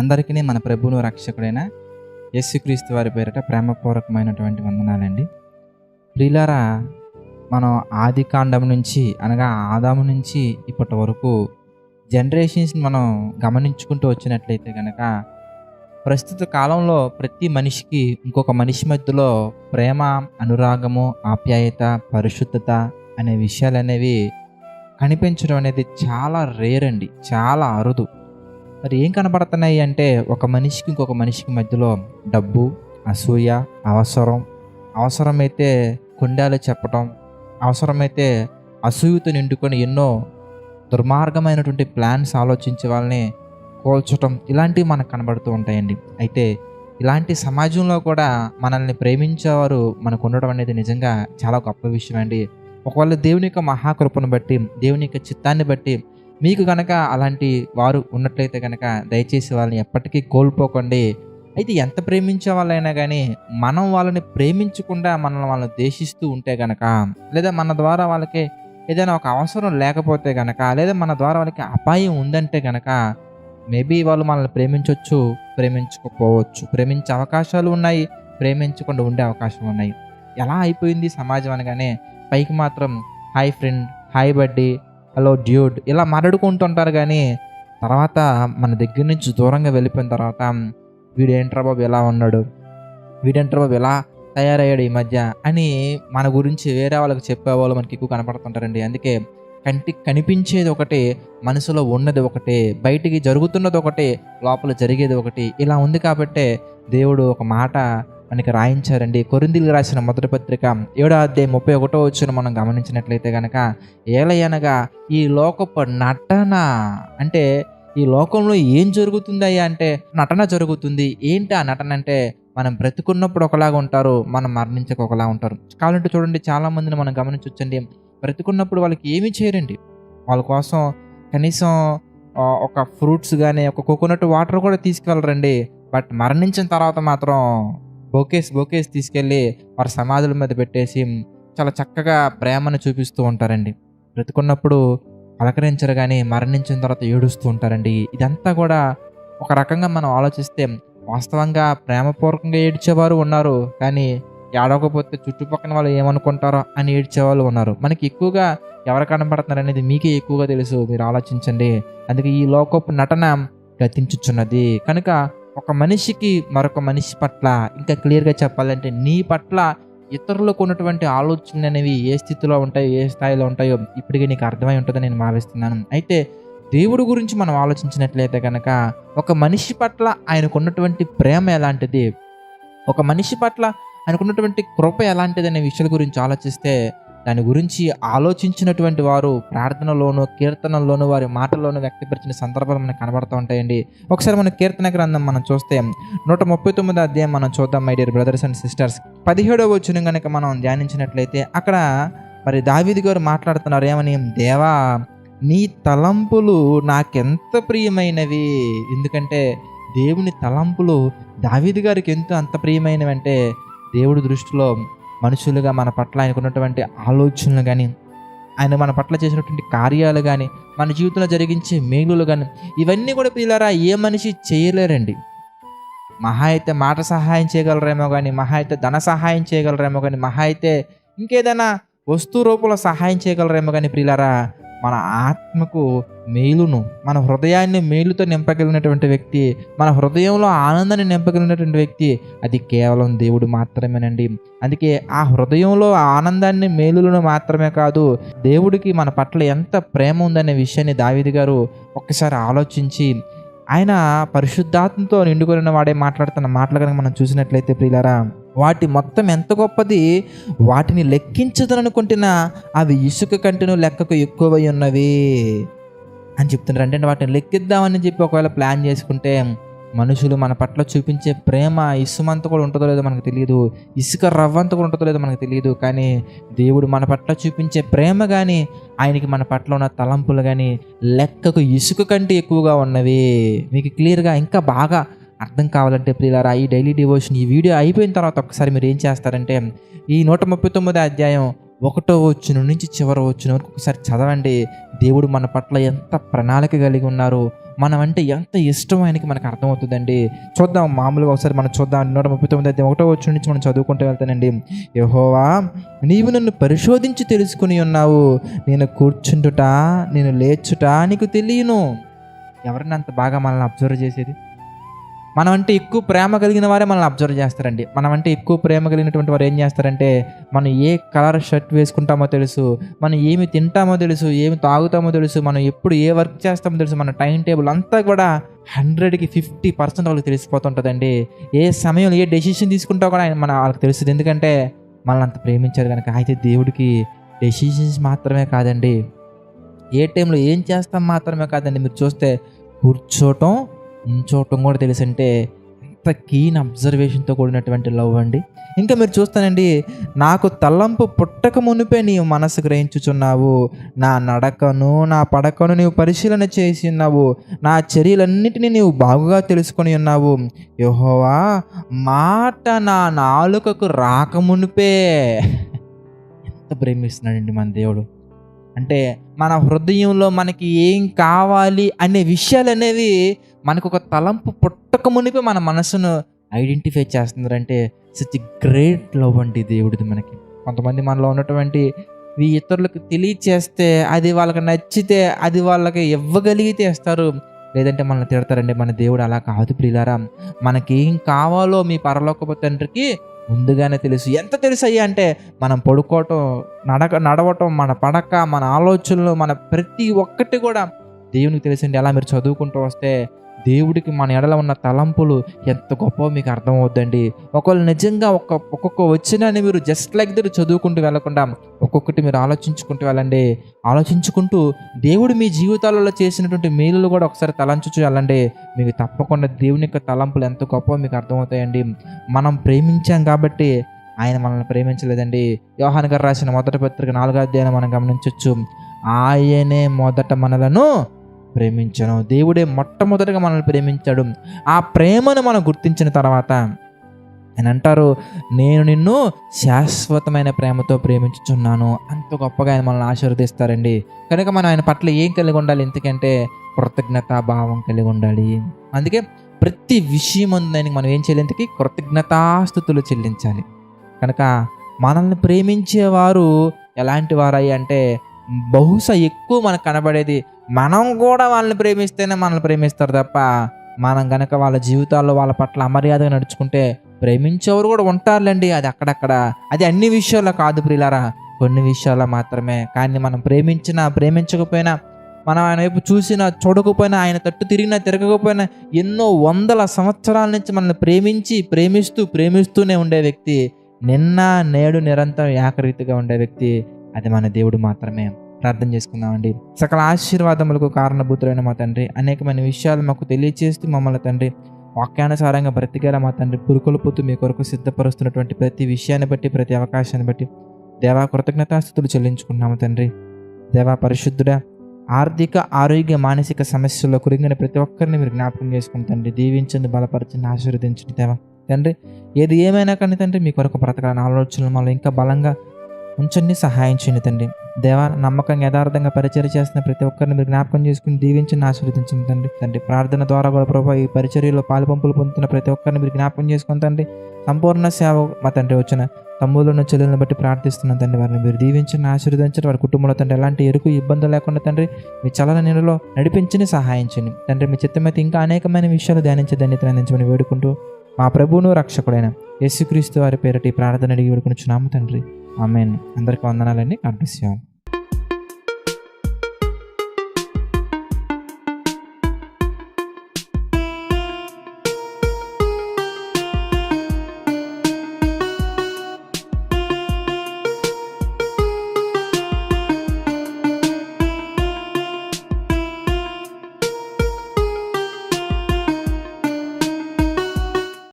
అందరికీ మన ప్రభువును రక్షకుడైన యేసుక్రీస్తు వారి పేరిట ప్రేమపూర్వకమైనటువంటి వందనాలండి. ప్రియులారా, మనం ఆది కాండం నుంచి అనగా ఆదాము నుంచి ఇప్పటి వరకు జనరేషన్స్ని మనం గమనించుకుంటూ వచ్చినట్లయితే కనుక ప్రస్తుత కాలంలో ప్రతి మనిషికి ఇంకొక మనిషి మధ్యలో ప్రేమ, అనురాగము, ఆప్యాయత, పరిశుద్ధత అనే విషయాలు అనేవి కనిపించడం అనేది చాలా రేర్ అండి, చాలా అరుదు. మరి ఏం కనబడుతున్నాయి అంటే ఒక మనిషికి ఇంకొక మనిషికి మధ్యలో డబ్బు, అసూయ, అవసరమైతే కొండాలు చెప్పటం, అవసరమైతే అసూయతో నిండుకొని ఎన్నో దుర్మార్గమైనటువంటి ప్లాన్స్ ఆలోచించే వాళ్ళని కోల్చటం, ఇలాంటివి మనకు కనబడుతూ ఉంటాయండి. అయితే ఇలాంటి సమాజంలో కూడా మనల్ని ప్రేమించేవారు మనకు ఉండడం అనేది నిజంగా చాలా గొప్ప విషయం అండి. ఒకవేళ దేవుని యొక్క మహాకృపను బట్టి, దేవుని యొక్క చిత్తాన్ని బట్టి మీకు కనుక అలాంటి వారు ఉన్నట్లయితే కనుక దయచేసి వాళ్ళని ఎప్పటికీ కోల్పోకండి. అయితే ఎంత ప్రేమించే వాళ్ళైనా కానీ మనం వాళ్ళని ప్రేమించకుండా వాళ్ళని ద్వేషిస్తూ ఉంటే కనుక, లేదా మన ద్వారా వాళ్ళకి ఏదైనా ఒక అవసరం లేకపోతే కనుక, లేదా మన ద్వారా వాళ్ళకి అపాయం ఉందంటే కనుక మేబీ వాళ్ళు మనల్ని ప్రేమించవచ్చు, ప్రేమించకపోవచ్చు, ప్రేమించే అవకాశాలు ఉన్నాయి, ప్రేమించకుండా ఉండే అవకాశం ఉన్నాయి. ఎలా అయిపోయింది సమాజం అనగానే పైకి మాత్రం hi friend, hi buddy, hello dude ఇలా మాట్లాడుకుంటుంటారు. కానీ తర్వాత మన దగ్గర నుంచి దూరంగా వెళ్ళిపోయిన తర్వాత వీడేంట్రా బాబు ఎలా ఉన్నాడు, వీడేంట్రా బాబు ఎలా తయారయ్యాడు ఈ మధ్య అని మన గురించి వేరే వాళ్ళకి చెప్పేవాళ్ళు మనకి ఎక్కువ కనపడుతుంటారండి. అందుకే కంటికి కనిపించేది ఒకటి, మనసులో ఉన్నది ఒకటి, బయటికి జరుగుతున్నది ఒకటి, లోపల జరిగేది ఒకటి. ఇలా ఉంది కాబట్టే దేవుడు ఒక మాట మనకి రాయించారండి. కొరింథీయులకు రాసిన మొదటి పత్రిక 7వ అధ్యాయం 31 మనం గమనించినట్లయితే కనుక, ఏలయనగా ఈ లోకపు నటన, అంటే ఈ లోకంలో ఏం జరుగుతుందయ్యా అంటే నటన జరుగుతుంది. ఏంటి ఆ నటన అంటే, మనం బ్రతుకున్నప్పుడు ఒకలాగా ఉంటారు, మనం మరణించక ఒకలా ఉంటారు. కావాలంటే చూడండి, చాలా మందిని మనం గమనించవచ్చండి. బ్రతుకున్నప్పుడు వాళ్ళకి ఏమీ చేయరండి, వాళ్ళ కోసం కనీసం ఒక ఫ్రూట్స్ కానీ ఒక కోకోనట్ వాటర్ కూడా తీసుకెళ్ళరండి. బట్ మరణించిన తర్వాత మాత్రం బొకేస్ తీసుకెళ్ళి వారి సమాధుల మీద పెట్టేసి చాలా చక్కగా ప్రేమను చూపిస్తూ ఉంటారండి. బ్రతుకున్నప్పుడు పలకరించరు కానీ మరణించిన తర్వాత ఏడుస్తూ ఉంటారండి. ఇదంతా కూడా ఒక రకంగా మనం ఆలోచిస్తే వాస్తవంగా ప్రేమపూర్వకంగా ఏడ్చేవారు ఉన్నారు, కానీ ఏడవకపోతే చుట్టుపక్కల వాళ్ళు ఏమనుకుంటారో అని ఏడ్చేవాళ్ళు ఉన్నారు. మనకి ఎక్కువగా ఎవరు కనబడుతున్నారు అనేది మీకే ఎక్కువగా తెలుసు, మీరు ఆలోచించండి. అందుకే ఈ లోకపు నటన గతించుచున్నది కనుక ఒక మనిషికి మరొక మనిషి పట్ల, ఇంకా క్లియర్గా చెప్పాలంటే నీ పట్ల ఇతరులకు ఉన్నటువంటి ఆలోచనలు అనేవి ఏ స్థితిలో ఉంటాయో, ఏ స్థాయిలో ఉంటాయో ఇప్పటికీ నీకు అర్థమై ఉంటుందని నేను భావిస్తున్నాను. అయితే దేవుడి గురించి మనం ఆలోచించినట్లయితే కనుక ఒక మనిషి పట్ల ఆయనకున్నటువంటి ప్రేమ ఎలాంటిది, ఒక మనిషి పట్ల ఆయనకున్నటువంటి కృప ఎలాంటిది అనే విషయాల గురించి ఆలోచిస్తే, దాని గురించి ఆలోచించినటువంటి వారు ప్రార్థనలోను, కీర్తనల్లోను, వారి మాటల్లోనూ వ్యక్తపరిచిన సందర్భాలు మనకు కనబడుతూ ఉంటాయండి. ఒకసారి మన కీర్తన గ్రంథం మనం చూస్తే 139వ అధ్యాయం మనం చూద్దాం. My dear brothers and sisters, 17వ వచనం కనుక మనం ధ్యానించినట్లయితే అక్కడ మరి దావీదు గారు మాట్లాడుతున్నారు ఏమని, దేవా నీ తలంపులు నాకెంత ప్రియమైనవి. ఎందుకంటే దేవుని తలంపులు దావీదు గారికి అంత ప్రియమైనవి అంటే, దేవుడి దృష్టిలో మనుషులుగా మన పట్ల ఆయనకున్నటువంటి ఆలోచనలు కానీ, ఆయన మన పట్ల చేసినటువంటి కార్యాలు కానీ, మన జీవితంలో జరిగించే మేలులు కానీ, ఇవన్నీ కూడా పిల్లరా ఏ మనిషి చేయలేరండి. మహా అయితే మాట సహాయం చేయగలరేమో కానీ, మహా అయితే ధన సహాయం చేయగలరేమో కానీ, మహా అయితే ఇంకేదైనా వస్తు రూపంలో సహాయం చేయగలరేమో కానీ ప్రియులారా, మన ఆత్మకు మేలును, మన హృదయాన్ని మేలుతో నింపగలిగినటువంటి వ్యక్తి, మన హృదయంలో ఆనందాన్ని నింపగలిగినటువంటి వ్యక్తి అది కేవలం దేవుడు మాత్రమేనండి. అందుకే ఆ హృదయంలో ఆనందాన్ని, మేలులను మాత్రమే కాదు, దేవుడికి మన పట్ల ఎంత ప్రేమ ఉందనే విషయాన్ని దావీదు గారు ఒక్కసారి ఆలోచించి, ఆయన పరిశుద్ధాత్మతో నిండుకొనిన వాడే మాట్లాడుతున్న మాటలు కనుక మనం చూసినట్లయితే ప్రియులారా, వాటి మొత్తం ఎంత గొప్పది, వాటిని లెక్కించదనుకుంటున్నా అవి ఇసుక కంటెను లెక్కకు ఎక్కువై ఉన్నవి అని చెప్తున్నారు. అంటే వాటిని లెక్కిద్దామని చెప్పి ఒకవేళ ప్లాన్ చేసుకుంటే మనుషులు మన పట్ల చూపించే ప్రేమ ఇసుమంత కూడా ఉంటుందో లేదో మనకు తెలియదు, ఇసుక రవ్వంత కూడా ఉంటుందో లేదో మనకు తెలియదు. కానీ దేవుడు మన పట్ల చూపించే ప్రేమ కానీ, ఆయనకి మన పట్ల ఉన్న తలంపులు కానీ లెక్కకు ఇసుక కంటే ఎక్కువగా ఉన్నవి. మీకు క్లియర్గా ఇంకా బాగా అర్థం కావాలంటే ప్రియులారా, ఈ డైలీ డివోషన్ ఈ వీడియో అయిపోయిన తర్వాత ఒకసారి మీరు ఏం చేస్తారంటే, ఈ 139వ అధ్యాయం 1వ వచనం నుంచి చివరి వచనం వరకు ఒకసారి చదవండి. దేవుడు మన పట్ల ఎంత ప్రణాళిక కలిగి ఉన్నారు, మనం అంటే ఎంత ఇష్టం ఆయనకి మనకు అర్థమవుతుందండి. చూద్దాం, మామూలుగా ఒకసారి మనం చూద్దాం. 139 ఒకటో వచనం నుంచి మనం చదువుకుంటూ వెళ్తానండి. యెహోవా, నీవు నన్ను పరిశోధించి తెలుసుకుని ఉన్నావు. నేను కూర్చుంటుట, నేను లేచుట నీకు తెలియను. ఎవరిని అంత బాగా మనల్ని అబ్జర్వ్ చేసేది? మనం అంటే ఎక్కువ ప్రేమ కలిగిన వారే మనల్ని అబ్జర్వ్ చేస్తారండి. మనం అంటే ఎక్కువ ప్రేమ కలిగినటువంటి వారు ఏం చేస్తారంటే, మనం ఏ కలర్ షర్ట్ వేసుకుంటామో తెలుసు, మనం ఏమి తింటామో తెలుసు, ఏమి తాగుతామో తెలుసు, మనం ఎప్పుడు ఏ వర్క్ చేస్తామో తెలుసు, మన టైం టేబుల్ అంతా కూడా 100కి 50% వాళ్ళకి తెలిసిపోతుంటుందండి. ఏ సమయంలో ఏ డెసిషన్ తీసుకుంటామో కూడా వాళ్ళకి తెలుస్తుంది. ఎందుకంటే మనల్ని అంత ప్రేమించారు కనుక. అయితే దేవుడికి డెసిషన్స్ మాత్రమే కాదండి, ఏ టైంలో ఏం చేస్తాం మాత్రమే కాదండి. మీరు చూస్తే కూర్చోవటం, ఉంచోవటం కూడా తెలుసంటే ఎంత కీన్ అబ్జర్వేషన్తో కూడినటువంటి లవ్ అండి. ఇంకా మీరు చూస్తానండి, నాకు తలంపు పుట్టక మునిపే నీవు మనసు గ్రహించుచున్నావు, నా నడకను నా పడకను నీవు పరిశీలన చేసి ఉన్నావు, నా చర్యలన్నిటినీ నీవు బాగుగా తెలుసుకొని ఉన్నావు. యెహోవా, మాట నా నాలుకకు రాకమునిపే. ఎంత ప్రేమిస్తున్నాడండి మన దేవుడు. అంటే మన హృదయంలో మనకి ఏం కావాలి అనే విషయాలు అనేవి మనకు ఒక తలంపు పుట్టక మునిపే మన మనసును ఐడెంటిఫై చేస్తున్నారంటే సచ్ గ్రేట్ లవ్ అండి దేవుడిది మనకి. కొంతమంది మనలో ఉన్నటువంటి ఇతరులకు తెలియచేస్తే, అది వాళ్ళకి నచ్చితే, అది వాళ్ళకి ఇవ్వగలిగితే ఇస్తారు, లేదంటే మనల్ని తిడతారండి. మన దేవుడు అలా కాదు ప్రియులారా. మనకేం కావాలో మీ పరలోకపు తండ్రికి ముందుగానే తెలుసు. ఎంత తెలుసు అయ్యా అంటే, మనం పడుకోవటం, నడవటం, మన పడక, మన ఆలోచనలు, మన ప్రతి ఒక్కటి కూడా దేవునికి తెలుసండి. అలా మీరు చదువుకుంటూ వస్తే దేవుడికి మన ఎడల ఉన్న తలంపులు ఎంత గొప్పో మీకు అర్థమవుద్దండి. ఒకవేళ నిజంగా ఒక్కొక్క వచనాన్ని మీరు జస్ట్ లైక్ దట్ చదువుకుంటూ వెళ్ళకుండా ఒక్కొక్కటి మీరు ఆలోచించుకుంటూ వెళ్ళండి. ఆలోచించుకుంటూ దేవుడు మీ జీవితాలలో చేసినటువంటి మేలులు కూడా ఒకసారి తలంచుచు వెళ్ళండి. మీకు తప్పకుండా దేవుని యొక్క తలంపులు ఎంత గొప్పో మీకు అర్థమవుతాయండి. మనం ప్రేమించాం కాబట్టి ఆయన మనల్ని ప్రేమించలేదండి. యోహాను గారు రాసిన మొదటి పత్రిక 4వ అధ్యాయం మనం గమనించవచ్చు. ఆయనే మొదట మనలను ప్రేమించను. దేవుడే మొట్టమొదటిగా మనల్ని ప్రేమించాడు. ఆ ప్రేమను మనం గుర్తించిన తర్వాత ఆయన అంటారు, నేను నిన్ను శాశ్వతమైన ప్రేమతో ప్రేమించుచున్నాను. అంత గొప్పగా ఆయన మనల్ని ఆశీర్వదిస్తారండి. కనుక మనం ఆయన పట్ల ఏం కలిగి ఉండాలి? ఎందుకంటే కృతజ్ఞతాభావం కలిగి ఉండాలి. అందుకే ప్రతి విషయం ఉందని మనం ఏం చేయాలి? ఇంతకీ కృతజ్ఞతాస్తుతులు చెల్లించాలి. కనుక మనల్ని ప్రేమించేవారు ఎలాంటి వారయ్యి అంటే, బహుశా ఎక్కువ మనకు కనబడేది మనం కూడా వాళ్ళని ప్రేమిస్తేనే మనల్ని ప్రేమిస్తారు తప్ప, మనం గనక వాళ్ళ జీవితాల్లో వాళ్ళ పట్ల అమర్యాదగా నడుచుకుంటే ప్రేమించేవారు కూడా ఉంటారులేండి. అది అక్కడక్కడ, అది అన్ని విషయాల్లో కాదు ప్రియులారా, కొన్ని విషయాల్లో మాత్రమే. కానీ మనం ప్రేమించినా ప్రేమించకపోయినా, మనం ఆయన వైపు చూసినా చూడకపోయినా, ఆయన తట్టు తిరిగినా తిరగకపోయినా, ఎన్నో వందల సంవత్సరాల నుంచి మనల్ని ప్రేమిస్తూనే ఉండే వ్యక్తి, నిన్న నేడు నిరంతరం ఏకరీతిగా ఉండే వ్యక్తి, అది మన దేవుడు మాత్రమే. ప్రార్థన చేసుకుందామండి. సకల ఆశీర్వాదములకు కారణభూతులైన మా తండ్రి, అనేకమైన విషయాలు మాకు తెలియచేస్తూ మమ్మల్ని తండ్రి వాక్యానుసారంగా బ్రతికేలా మా తండ్రి పురుకొల్పుతూ మీ కొరకు సిద్ధపరుస్తున్నటువంటి ప్రతి విషయాన్ని బట్టి, ప్రతి అవకాశాన్ని బట్టి దేవా కృతజ్ఞతాస్తుతులు చెల్లించుకుంటున్నాము తండ్రి. దేవా పరిశుద్ధుడా, ఆర్థిక, ఆరోగ్య, మానసిక సమస్యల్లో కురింగిన ప్రతి ఒక్కరిని మీరు జ్ఞాపకం చేసుకుని తండ్రి దీవించండి, బలపరచండి, ఆశీర్వదించండి దేవా తండ్రి. ఏది ఏమైనా కానీ తండ్రి మీ కొరకు బ్రతకాలని ఆలోచనలు మనలో ఇంకా బలంగా ఉంచండి, సహాయం చేయండి తండ్రి. దేవా, నమ్మకంగా యథార్థంగా పరిచర్య చేస్తున్న ప్రతి ఒక్కరిని మీరు జ్ఞాపకం చేసుకుని దీవించండి, ఆశీర్వదించండి తండ్రి. ప్రార్థన ద్వారా కూడా ప్రభావ ఈ పరిచర్యలో పాలుపంపులు పొందుతున్న ప్రతి ఒక్కరిని మీరు జ్ఞాపకం చేసుకుని తండ్రి. సంపూర్ణ సేవ మా తండ్రి వచ్చిన తమ్ములను చెల్లెలను బట్టి ప్రార్థిస్తున్నాను తండ్రి. వారిని మీరు దీవించండి, ఆశీర్వదించండి. వారి కుటుంబంలో తండ్రి ఎలాంటి ఎరుకు ఇబ్బందులు లేకుండా తండ్రి మీ చలన నీళ్ళలో నడిపించని సహాయం చేయండి తండ్రి. మీ చిత్తమైతే ఇంకా అనేకమైన విషయాలు ధ్యానించే ధన్యతను అందించమని వేడుకుంటూ మా ప్రభువును రక్షకుడైన యేసుక్రీస్తు వారి పేరటి ప్రార్థన అడిగి వేడుకొనుచున్నాము తండ్రి. ఆమేన్. అందరికీ వందనాలండి. God bless you all.